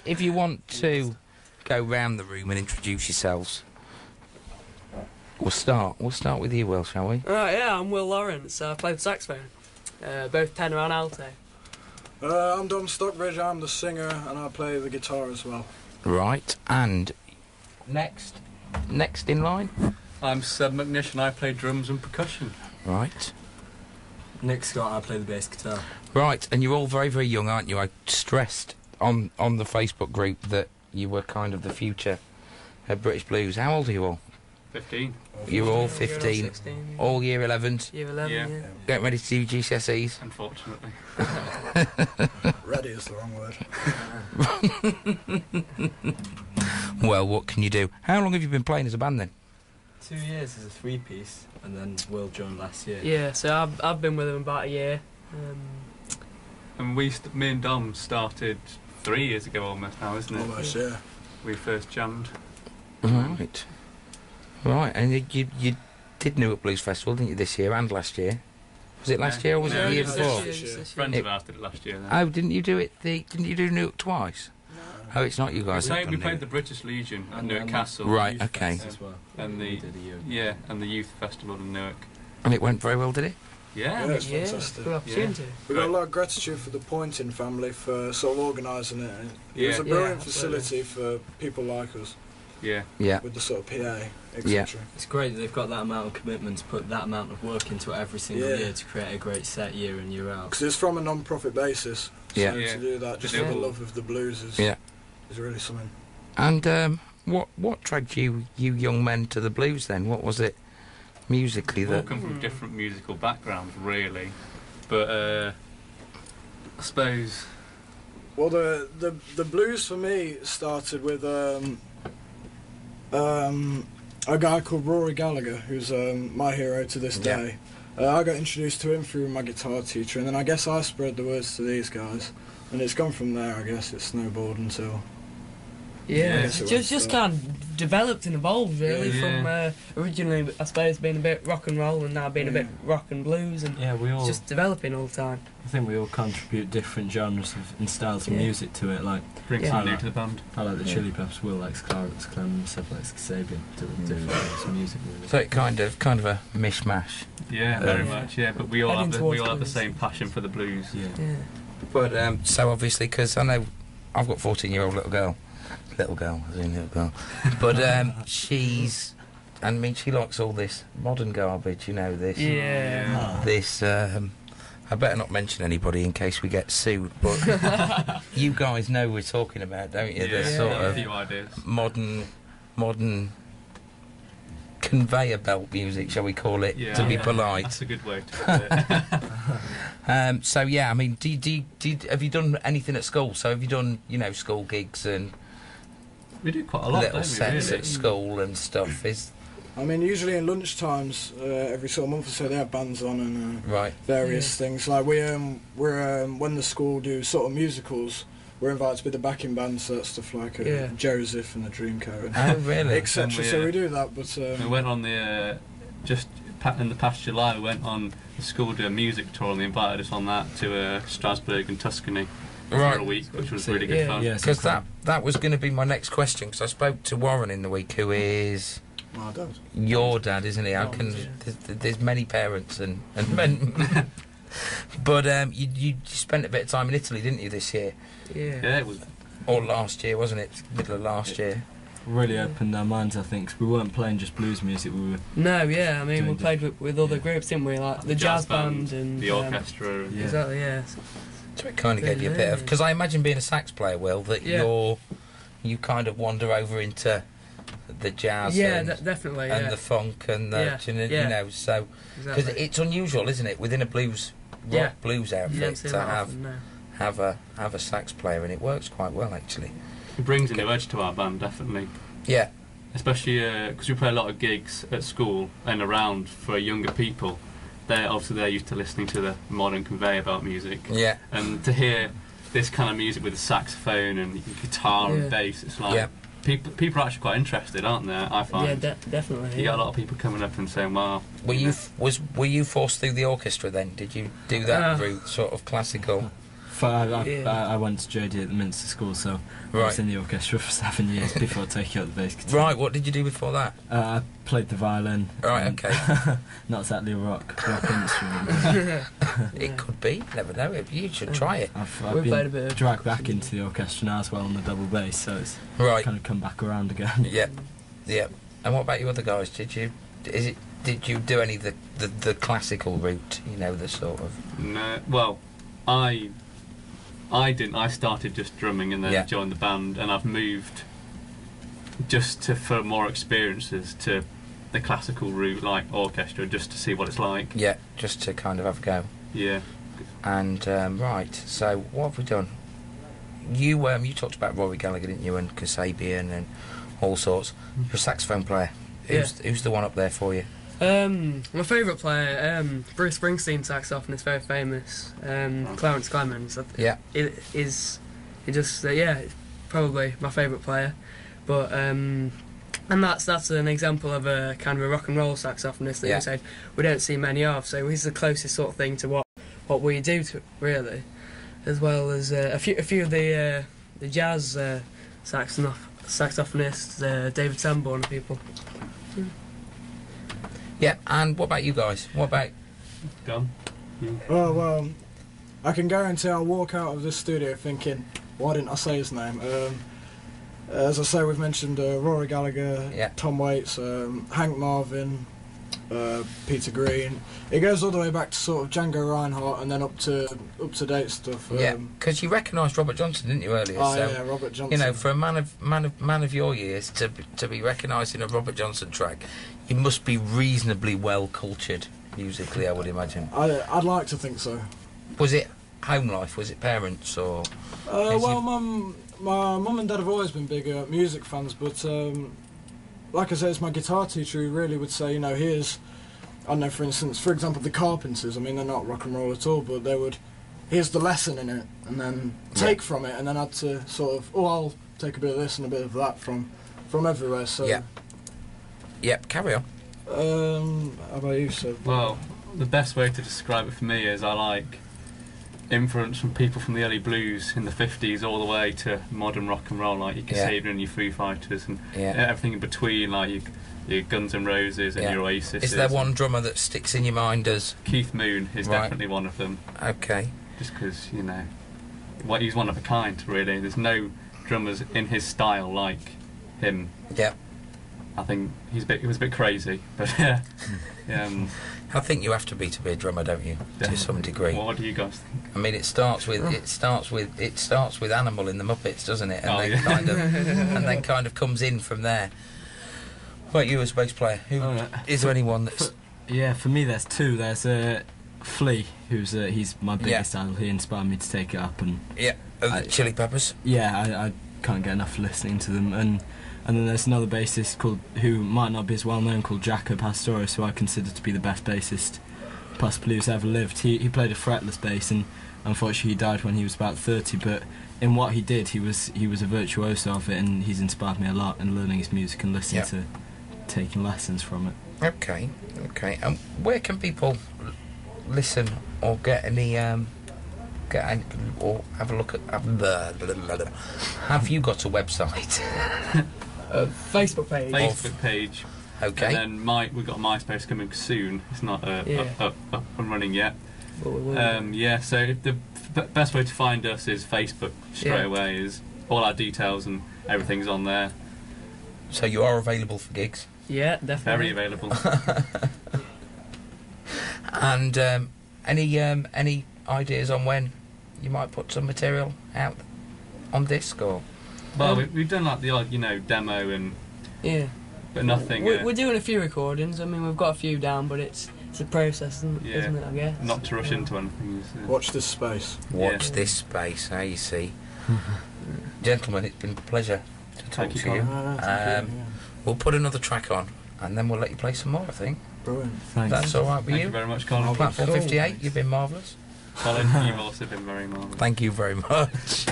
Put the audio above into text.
if you want to go round the room and introduce yourselves, we'll start with you, Will, shall we? Yeah, I'm Will Lawrence. I play the saxophone, both tenor and alto. I'm Dom Stockbridge. I'm the singer, and I play the guitar as well. Right, and next in line? I'm Seb McNish and I play drums and percussion. Right. Nick Scott, I play the bass guitar. Right, and you're all very, very young, aren't you? I stressed on the Facebook group that you were kind of the future British Blues. How old are you all? 15. You're all You're all 15, 16, yeah. all year 11s, Year 11, yeah. getting ready to do GCSEs. Unfortunately. Ready is the wrong word. Well, what can you do? How long have you been playing as a band then? 2 years as a three-piece, and then Will joined last year. Yeah, so I've been with him about a year. And me and Dom started 3 years ago almost now, isn't it? Almost, yeah. We first jammed. Right. Right, and you did Newark Blues Festival, didn't you, this year and last year? Was it last year or was it the year before? Friends of ours did it last year then. Oh, didn't you do Newark twice? Oh, it's not you guys. We played the British Legion at Newark Castle. Right, okay. As well. And the youth festival in Newark. And it went very well, did it? Yeah. Yeah, it's fantastic. Good opportunity. We got a lot of gratitude for the Pointing family for sort of organising it. It was a brilliant facility for people like us. Yeah. Yeah. With the sort of PA, etc. Yeah. It's great that they've got that amount of commitment to put that amount of work into it every single year to create a great set year in, year out. Because it's from a non-profit basis. So to do that just for the love of the blues is really something. And what dragged you young men to the blues then? What was it musically We all that... come from different musical backgrounds, really. But I suppose... Well, the blues for me started with a guy called Rory Gallagher, who's my hero to this day. I got introduced to him through my guitar teacher, and then I guess I spread the words to these guys, and it's gone from there. I guess it snowballed until... Yeah, it's just kind of developed and evolved really from originally, I suppose, being a bit rock and roll and now being a bit rock and blues, and it's just developing all the time. I think we all contribute different genres and styles of music to it. Like bring something new to the band. I like the Chili Peppers. Will likes Clarence Clem, Seb likes Kasabian. Different types of music. Really. So it kind of a mishmash. Yeah, very much. Yeah, but we all have the same passion for the blues. Yeah. But so obviously, because I know I've got 14-year-old little girl, but she likes all this modern garbage, you know, this I better not mention anybody in case we get sued, but you guys know we're talking about, don't you? Yeah, sort of a few ideas. Modern conveyor belt music, shall we call it, to be polite. That's a good way to put it. So yeah, I mean, have you done anything at school? So have you done, school gigs and we do quite a lot, little sets at school and stuff? I mean, usually in lunch times, every sort of month or so, they have bands on and various things. Like we're when the school do sort of musicals, we're invited to be the backing band, so that's stuff like Joseph and the Dreamcoat. Oh, really? Etc. So we do that, but we went on the just in the past July. We went on the school do a music tour, and they invited us on that to Strasbourg and Tuscany. For a week, which was really good fun. Because that was going to be my next question, because I spoke to Warren in the week, who is my dad. Your dad, isn't he? There's many parents and men. But you spent a bit of time in Italy, didn't you, this year? Yeah, it was. Or last year, wasn't it? Middle of last year. Really opened our minds, I think, 'cause we weren't playing just blues music. We were. No, I mean, we played with other groups, didn't we? Like the jazz band and the orchestra. Exactly, yeah. So it kind of gave you a bit of... Because I imagine being a sax player, Will, that you kind of wander over into the jazz and the funk and the... so... Because it's unusual, isn't it, within a blues outfit to have a sax player, and it works quite well, actually. It brings a new edge to our band, definitely. Yeah. Especially because we play a lot of gigs at school and around for younger people. They're used to listening to the modern conveyor belt music. Yeah. And to hear this kind of music with the saxophone and guitar and bass, it's like people are actually quite interested, aren't they? I find. Yeah, definitely. You get a lot of people coming up and saying, "Wow." Were you forced through the orchestra then? Did you do that route, sort of classical? I went to JD at the Minster School, so I was in the orchestra for 7 years before taking up the bass guitar. Right, what did you do before that? I played the violin. Right, okay. Not exactly a rock instrument. It could be, never know. You should try it. I've been dragged back into the orchestra now as well on the double bass, so it's kind of come back around again. Yep. And what about you other guys? Did you do any of the classical route? You know, the sort of. No. Well, I didn't. I started just drumming and then joined the band, and I've moved just for more experiences to the classical route, like orchestra, just to see what it's like. Yeah, just to kind of have a go. Yeah. And right, so what have we done? You talked about Rory Gallagher, didn't you, and Kasabian and all sorts. You're a saxophone player. Who's the one up there for you? My favourite player, Bruce Springsteen saxophonist, very famous. Clarence Clemens. It's probably my favourite player. But and that's an example of a kind of a rock and roll saxophonist that you said we don't see many of. So he's the closest sort of thing to what we do to really, as well as a few of the jazz saxophonists, David Sanborn and people. Yeah, and what about you guys? What about... Done. Oh, well, I can guarantee I'll walk out of this studio thinking, why didn't I say his name? As I say, we've mentioned Rory Gallagher, Tom Waits, Hank Marvin, Peter Green. It goes all the way back to sort of Django Reinhardt and then up to date stuff. Because you recognised Robert Johnson, didn't you, earlier? Robert Johnson. You know, for a man of your years to be recognising a Robert Johnson track, you must be reasonably well cultured musically, I would imagine. I'd like to think so. Was it home life? Was it parents or? Well, my mum and dad have always been big music fans, but like I said, it's my guitar teacher who really would say, you know, here's, I don't know, for instance, for example, the Carpenters. I mean, they're not rock and roll at all, but they would, here's the lesson in it, and then take from it, and then I'd to sort of, I'll take a bit of this and a bit of that from everywhere. So. Yep, carry on. How about you, sir? Well, the best way to describe it for me is I like influence from people from the early blues in the 50s all the way to modern rock and roll, like your Kasabian and your Foo Fighters and everything in between, like your Guns N' Roses and your Oasis. Is there one drummer that sticks in your mind as... Keith Moon is definitely one of them. Okay. Just because, you know, he's one of a kind, really. There's no drummers in his style like him. Yeah. I think he was a bit crazy, but I think you have to be a drummer, don't you? To some degree. What do you guys think? I mean, it starts with Animal in the Muppets, doesn't it? And then kind of comes in from there. What about you as bass player? Is there anyone that's? Yeah, for me there's two. There's Flea, who's he's my biggest idol. He inspired me to take it up, and the Chili Peppers. Yeah, I can't get enough listening to them, and then there's another bassist who might not be as well known, called Jaco Pastorius, who I consider to be the best bassist possibly who's ever lived. He played a fretless bass, and unfortunately he died when he was about 30. But in what he did, he was a virtuoso of it, and he's inspired me a lot in learning his music and listening to taking lessons from it. Okay. And where can people listen or get any? Or have a look at. Have you got a website? Facebook page. Okay. And then we've got a MySpace coming soon. It's not up and running yet. So the best way to find us is Facebook straight away. Is all our details and everything's on there. So you are available for gigs? Yeah, definitely. Very available. And any ideas on when you might put some material out on disc or? Well, we've done like the odd, demo and but nothing. We're doing a few recordings. I mean, we've got a few down, but it's a process, isn't it? I guess. Not to rush into anything. Watch this space. Watch this space. How you see, gentlemen, it's been a pleasure to talk to you. We'll put another track on, and then we'll let you play some more. I think. Brilliant. Thanks. That's all right with you. Thank you very much, Colin. Platform 58. You've been marvellous. Colin, you've also been very marvellous. Thank you very much.